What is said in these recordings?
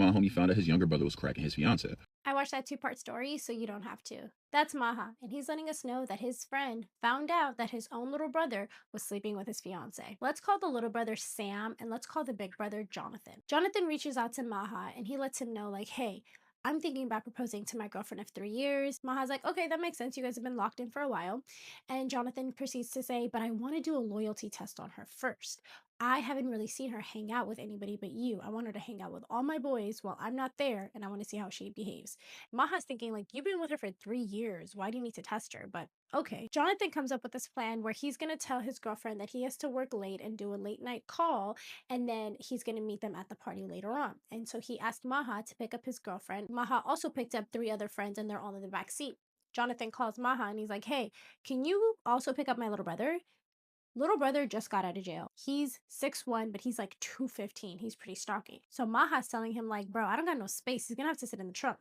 my homie found out his younger brother was cracking his fiance. I watched that two-part story, so you don't have to. That's Maha, and he's letting us know that his friend found out that his own little brother was sleeping with his fiance. Let's call the little brother Sam, and let's call the big brother Jonathan. Jonathan reaches out to Maha, and he lets him know, like, hey, I'm thinking about proposing to my girlfriend of 3 years. Maha's like, okay, that makes sense. You guys have been locked in for a while. And Jonathan proceeds to say, but I want to do a loyalty test on her first. I haven't really seen her hang out with anybody but you. I want her to hang out with all my boys while I'm not there, and I want to see how she behaves. Maha's thinking, like, you've been with her for 3 years. Why do you need to test her? But okay. Jonathan comes up with this plan where he's going to tell his girlfriend that he has to work late and do a late night call, and then he's going to meet them at the party later on. And so he asked Maha to pick up his girlfriend. Maha also picked up three other friends, and they're all in the back seat. Jonathan calls Maha and he's like, hey, can you also pick up my little brother? Little brother just got out of jail. He's 6'1", but he's like 215. He's pretty stocky. So Maha's telling him, like, bro, I don't got no space. He's gonna have to sit in the trunk.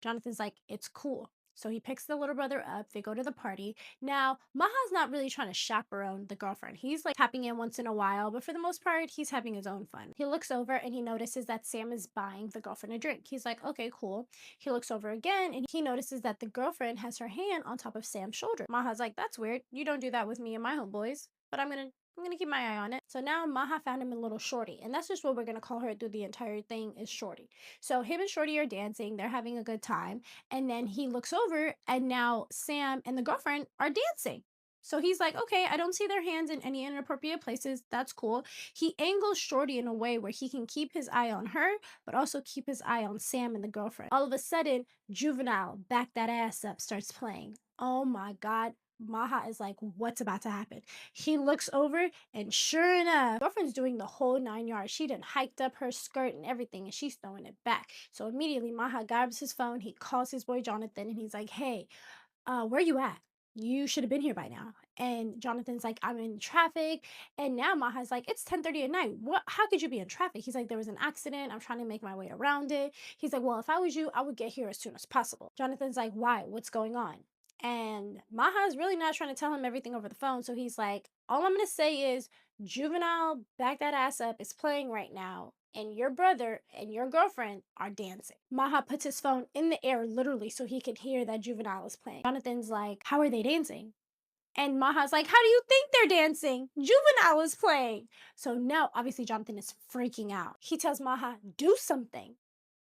Jonathan's like, it's cool. So he picks the little brother up. They go to the party. Now, Maha's not really trying to chaperone the girlfriend. He's like tapping in once in a while, but for the most part, he's having his own fun. He looks over and he notices that Sam is buying the girlfriend a drink. He's like, okay, cool. He looks over again and he notices that the girlfriend has her hand on top of Sam's shoulder. Maha's like, that's weird. You don't do that with me and my homeboys, but I'm gonna keep my eye on it. So now Maha found him a little Shorty, and that's just what we're gonna call her through the entire thing is Shorty. So him and Shorty are dancing, they're having a good time, and then he looks over, and now Sam and the girlfriend are dancing. So he's like, okay, I don't see their hands in any inappropriate places. That's cool. He angles Shorty in a way where he can keep his eye on her, but also keep his eye on Sam and the girlfriend. All of a sudden, Juvenile, Back That Ass Up starts playing. Oh my God. Maha is like, what's about to happen? He looks over, and sure enough, girlfriend's doing the whole 9 yards. She done hiked up her skirt and everything, and she's throwing it back. So immediately, Maha grabs his phone. He calls his boy Jonathan, and he's like, hey, where you at? You should have been here by now. And Jonathan's like, I'm in traffic. And now Maha's like, it's 10:30 at night. What? How could you be in traffic? He's like, there was an accident. I'm trying to make my way around it. He's like, well, if I was you, I would get here as soon as possible. Jonathan's like, why? What's going on? And Maha is really not trying to tell him everything over the phone. So he's like, all I'm going to say is Juvenile, Back That Ass Up is playing right now, and your brother and your girlfriend are dancing. Maha puts his phone in the air literally so he could hear that Juvenile is playing. Jonathan's like, how are they dancing? And Maha's like, how do you think they're dancing? Juvenile is playing. So now, obviously, Jonathan is freaking out. He tells Maha, do something.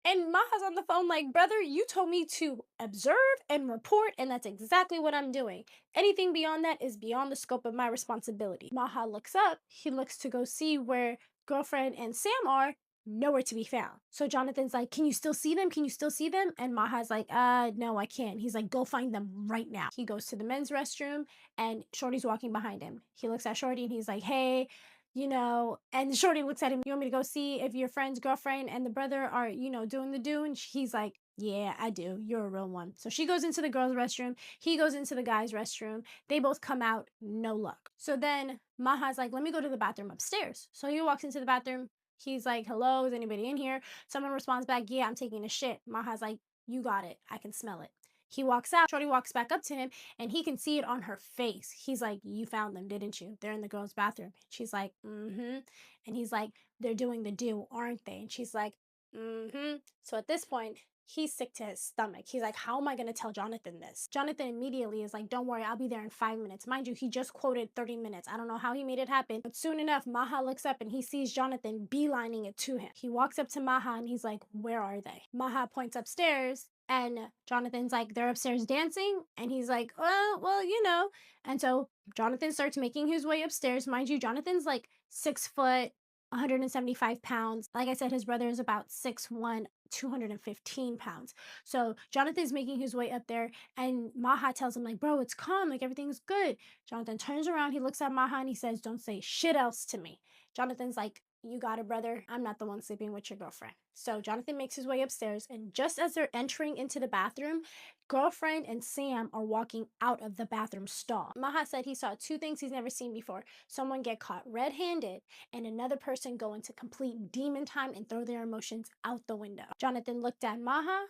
And Maha's on the phone like, brother, you told me to observe and report, and that's exactly what I'm doing. Anything beyond that is beyond the scope of my responsibility. Maha looks up. He looks to go see where girlfriend and Sam are. Nowhere to be found. So Jonathan's like, can you still see them? Can you still see them? And Maha's like, no, I can't. He's like, go find them right now. He goes to the men's restroom, and Shorty's walking behind him. He looks at Shorty and he's like, hey, and Shorty looks at him, you want me to go see if your friend's girlfriend and the brother are, doing the do? And he's like, yeah, I do. You're a real one. So she goes into the girls' restroom. He goes into the guys' restroom. They both come out. No luck. So then Maha's like, let me go to the bathroom upstairs. So he walks into the bathroom. He's like, hello, is anybody in here? Someone responds back, yeah, I'm taking a shit. Maha's like, you got it. I can smell it. He walks out. Shorty walks back up to him, and he can see it on her face. He's like, you found them, didn't you? They're in the girls' bathroom. She's like, mm-hmm. And he's like, they're doing the do, aren't they? And she's like, mm-hmm. So at this point, he's sick to his stomach. He's like, how am I going to tell Jonathan this? Jonathan immediately is like, don't worry, I'll be there in 5 minutes. Mind you, he just quoted 30 minutes. I don't know how he made it happen. But soon enough, Maha looks up and he sees Jonathan beelining it to him. He walks up to Maha and he's like, where are they? Maha points upstairs. And Jonathan's like, they're upstairs dancing. And he's like, well. And so Jonathan starts making his way upstairs. Mind you, Jonathan's like 6 foot, 175 pounds. Like I said, his brother is about 6'1", 215 pounds. So Jonathan's making his way up there, and Maha tells him, like, bro, it's calm, like everything's good. Jonathan turns around, he looks at Maha, and he says, don't say shit else to me. Jonathan's like, you got it, brother. I'm not the one sleeping with your girlfriend. So Jonathan makes his way upstairs, and just as they're entering into the bathroom, girlfriend and Sam are walking out of the bathroom stall. Maha said he saw two things he's never seen before: someone get caught red-handed, and another person go into complete demon time and throw their emotions out the window. Jonathan looked at Maha,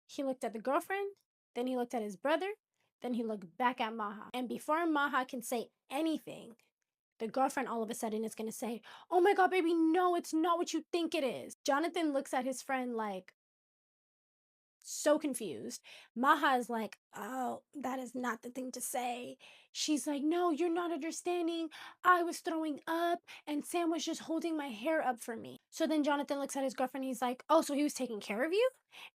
he looked at the girlfriend, then he looked at his brother, then he looked back at Maha. And before Maha can say anything, The girlfriend all of a sudden is going to say, "Oh my God, baby, no, it's not what you think it is." Jonathan looks at his friend like, so confused. Maha is like, "Oh, that is not the thing to say." She's like, "No, you're not understanding. I was throwing up and Sam was just holding my hair up for me." So then Jonathan looks at his girlfriend. He's like, "Oh, so he was taking care of you?"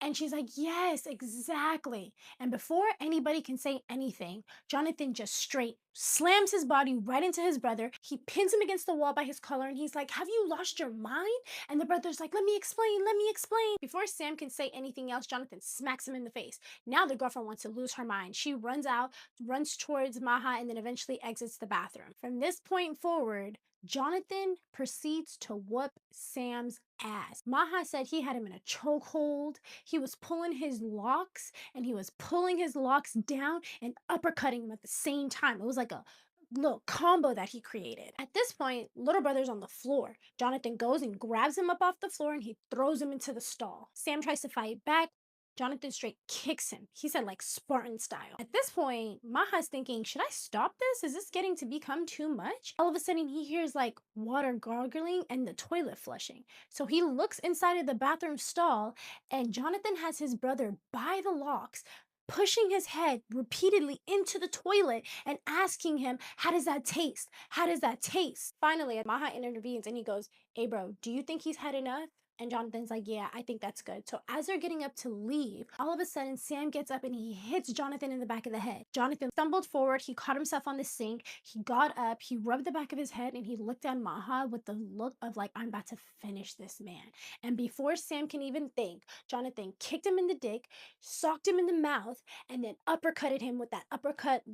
And she's like, "Yes, exactly." And before anybody can say anything, Jonathan just straight slams his body right into his brother. He pins him against the wall by his collar and he's like, "Have you lost your mind?" And the brother's like, "Let me explain, let me explain." Before Sam can say anything else, Jonathan smacks him in the face. Now the girlfriend wants to lose her mind. She runs out, runs towards Maha, and then eventually exits the bathroom. From this point forward, Jonathan proceeds to whoop Sam's ass. Maha said he had him in a chokehold. He was pulling his locks and he was pulling his locks down and uppercutting him at the same time. It was like a little combo that he created. At this point, little brother's on the floor. Jonathan goes and grabs him up off the floor and he throws him into the stall. Sam tries to fight back. Jonathan straight kicks him. He said like Spartan style. At this point, Maha's thinking, should I stop this? Is this getting to become too much? All of a sudden, he hears like water gargling and the toilet flushing. So he looks inside of the bathroom stall and Jonathan has his brother by the locks, pushing his head repeatedly into the toilet and asking him, "How does that taste? How does that taste?" Finally, Maha intervenes and he goes, "Hey, bro, do you think he's had enough?" And Jonathan's like, "Yeah, I think that's good." So as they're getting up to leave, all of a sudden, Sam gets up and he hits Jonathan in the back of the head. Jonathan stumbled forward. He caught himself on the sink. He got up. He rubbed the back of his head and he looked at Maha with the look of like, "I'm about to finish this man." And before Sam can even think, Jonathan kicked him in the dick, socked him in the mouth, and then uppercutted him with that uppercut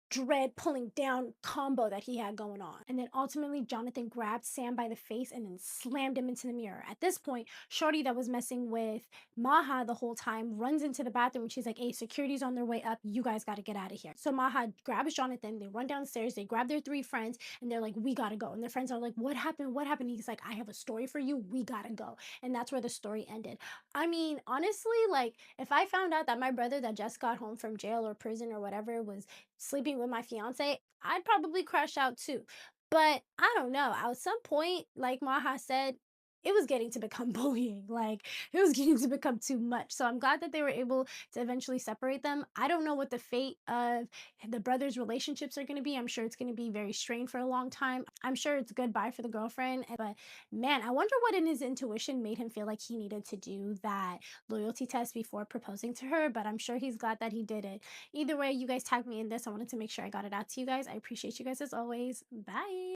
dread pulling down combo that he had going on. And then ultimately, Jonathan grabbed Sam by the face and then slammed him into the mirror. At this point, Shorty that was messing with Maha the whole time runs into the bathroom and she's like, "Hey, security's on their way up. You guys got to get out of here." So Maha grabs Jonathan. They run downstairs. They grab their three friends and they're like, "We got to go." And their friends are like, "What happened? What happened?" He's like, "I have a story for you. We got to go." And that's where the story ended. I mean, honestly, like if I found out that my brother that just got home from jail or prison or whatever was sleeping with my fiance, I'd probably crash out too. But I don't know. At some point, like Maha said, it was getting to become bullying. Like it was getting to become too much. So I'm glad that they were able to eventually separate them. I don't know what the fate of the brothers' relationships are going to be. I'm sure it's going to be very strained for a long time. I'm sure it's goodbye for the girlfriend. But man, I wonder what in his intuition made him feel like he needed to do that loyalty test before proposing to her. But I'm sure he's glad that he did it. Either way, you guys tagged me in this. I wanted to make sure I got it out to you guys. I appreciate you guys as always. Bye.